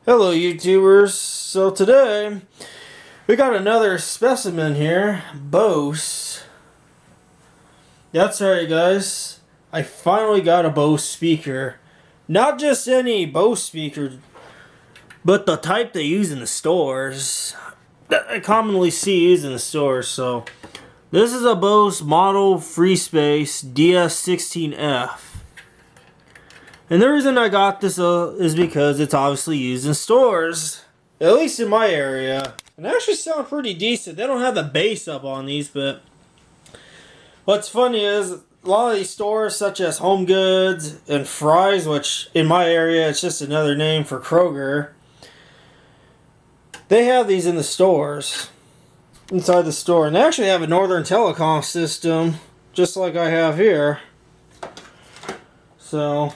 Hello YouTubers, so today we got another specimen here, Bose. That's right guys, I finally got a Bose speaker. Not just any Bose speaker, but the type they use in the stores, that I commonly see used in the stores. So this is a Bose model FreeSpace DS16F. And the reason I got this is because it's obviously used in stores, at least in my area. And they actually sound pretty decent. They don't have the bass up on these, but what's funny is a lot of these stores such as Home Goods and Fry's, which in my area it's just another name for Kroger, they have these in the stores, inside the store. And they actually have a Northern Telecom system, just like I have here. So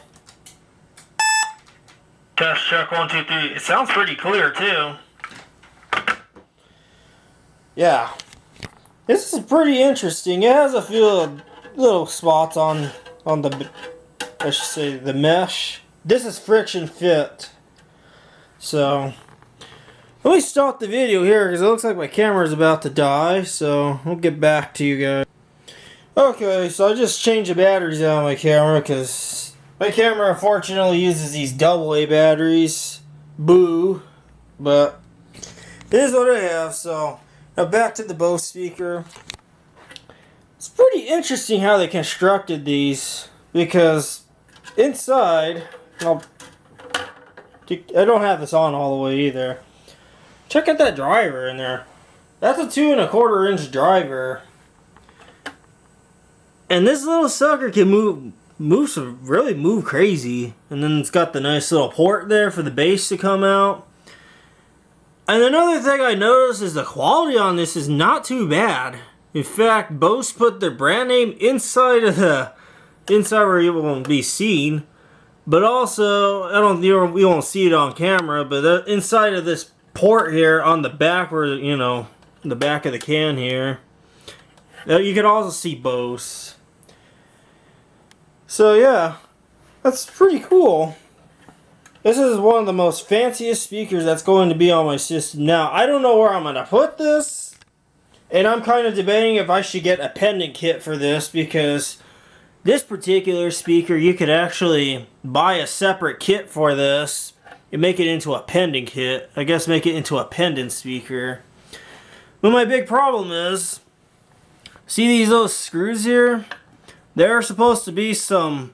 test check 1 2 3. It sounds pretty clear too. Yeah, this is pretty interesting. It has a few little spots on the, I should say, the mesh. This is friction fit. So let me stop the video here because it looks like my camera is about to die. So we'll get back to you guys. Okay, so I just changed the batteries out of my camera because my camera unfortunately uses these AA batteries. Boo. But it is what I have. So now back to the Bose speaker. It's pretty interesting how they constructed these, because inside, I don't have this on all the way either. Check out that driver in there. That's a 2 1/4 inch driver. And this little sucker can really move crazy. And then it's got the nice little port there for the bass to come out. And another thing I noticed is the quality on this is not too bad. In fact, Bose put their brand name inside where it won't be seen. But also, we won't see it on camera, but inside of this port here on the back, where, you know, the back of the can here, you can also see Bose. So yeah, that's pretty cool. This is one of the most fanciest speakers that's going to be on my system. Now, I don't know where I'm going to put this, and I'm kind of debating if I should get a pendant kit for this, because this particular speaker, you could actually buy a separate kit for this and make it into a pendant kit. I guess make it into a pendant speaker. But my big problem is, see these little screws here? There's supposed to be some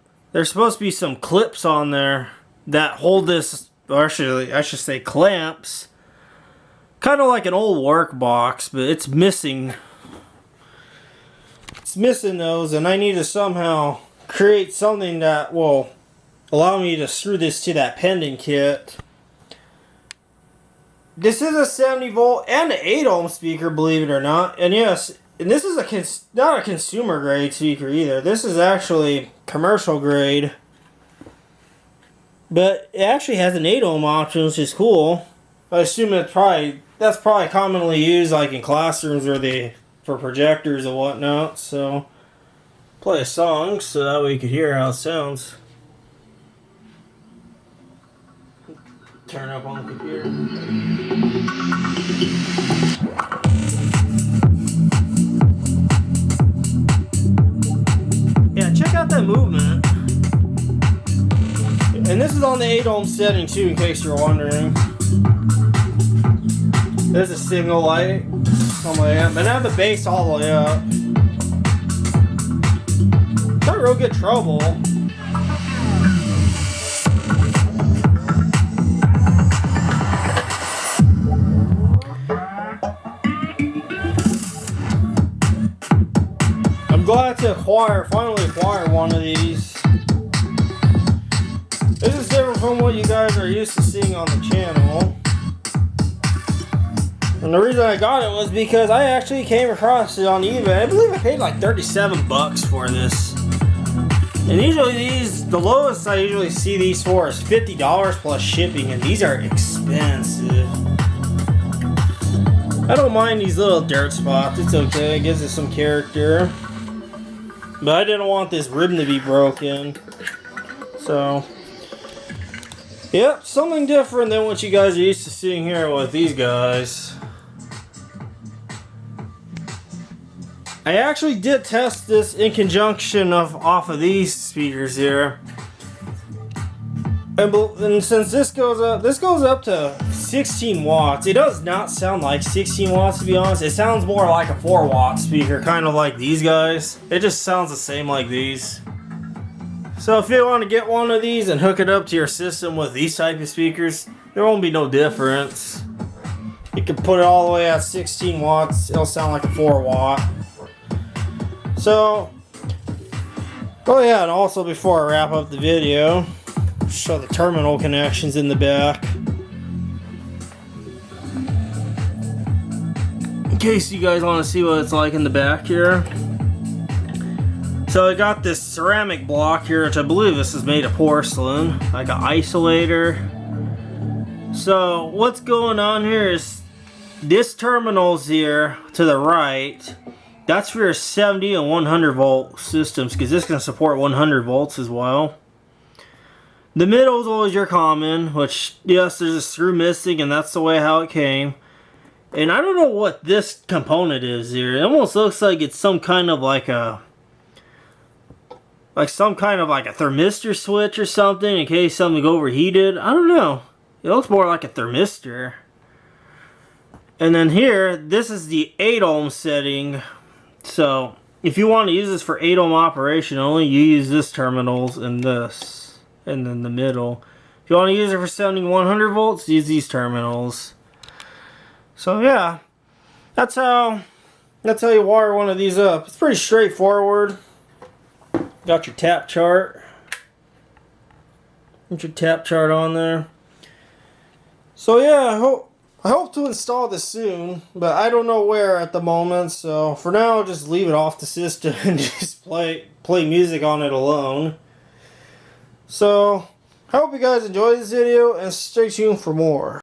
clips on there that hold this, or actually I should say clamps, kind of like an old work box, but it's missing those, and I need to somehow create something that will allow me to screw this to that pendant kit. This is a 70 volt and an 8 ohm speaker, believe it or not. And yes, and this is not a consumer grade speaker either. This is actually commercial grade. But it actually has an 8 ohm option, which is cool. I assume that's probably commonly used like in classrooms for projectors and whatnot. So play a song so that way you can hear how it sounds. Turn up on the computer. Yeah, check out that movement. And this is on the 8 ohm setting too, in case you're wondering. There's a signal light on my amp, and I have the bass all the way up. Not real good trouble. I'm glad to finally acquire one of these. This is different from what you guys are used to seeing on the channel. And the reason I got it was because I actually came across it on eBay. I believe I paid like 37 bucks for this. And usually the lowest I usually see these for is $50 plus shipping, and these are expensive. I don't mind these little dirt spots, it's okay, it gives it some character. But I didn't want this ribbon to be broken. So Yep, something different than what you guys are used to seeing here with these guys. I actually did test this in conjunction off of these speakers here. And since this goes up to 16 watts. It does not sound like 16 watts, to be honest. It sounds more like a 4-watt speaker, kind of like these guys. It just sounds the same like these. So if you want to get one of these and hook it up to your system with these type of speakers, there won't be no difference. You can put it all the way at 16 watts. It'll sound like a 4-watt. So, oh yeah, and also before I wrap up the video, show the terminal connections in the back. In case you guys want to see what it's like in the back here. So I got this ceramic block here, which I believe this is made of porcelain, like an isolator. So what's going on here is this terminal's here to the right. That's for your 70 and 100 volt systems, because this can support 100 volts as well. The middle is always your common, which, yes, there's a screw missing, and that's the way how it came. And I don't know what this component is here. It almost looks like it's some kind of like a thermistor switch or something in case something overheated. I don't know. It looks more like a thermistor. And then here, this is the 8 ohm setting. So if you want to use this for 8 ohm operation only, you use this terminals and this, and then the middle. If you want to use it for 70 100 volts, use these terminals. So yeah, that's how you wire one of these up. It's pretty straightforward. Got your tap chart. Get your tap chart on there. So yeah, I hope to install this soon, but I don't know where at the moment. So for now, I'll just leave it off the system and just play music on it alone. So I hope you guys enjoyed this video and stay tuned for more.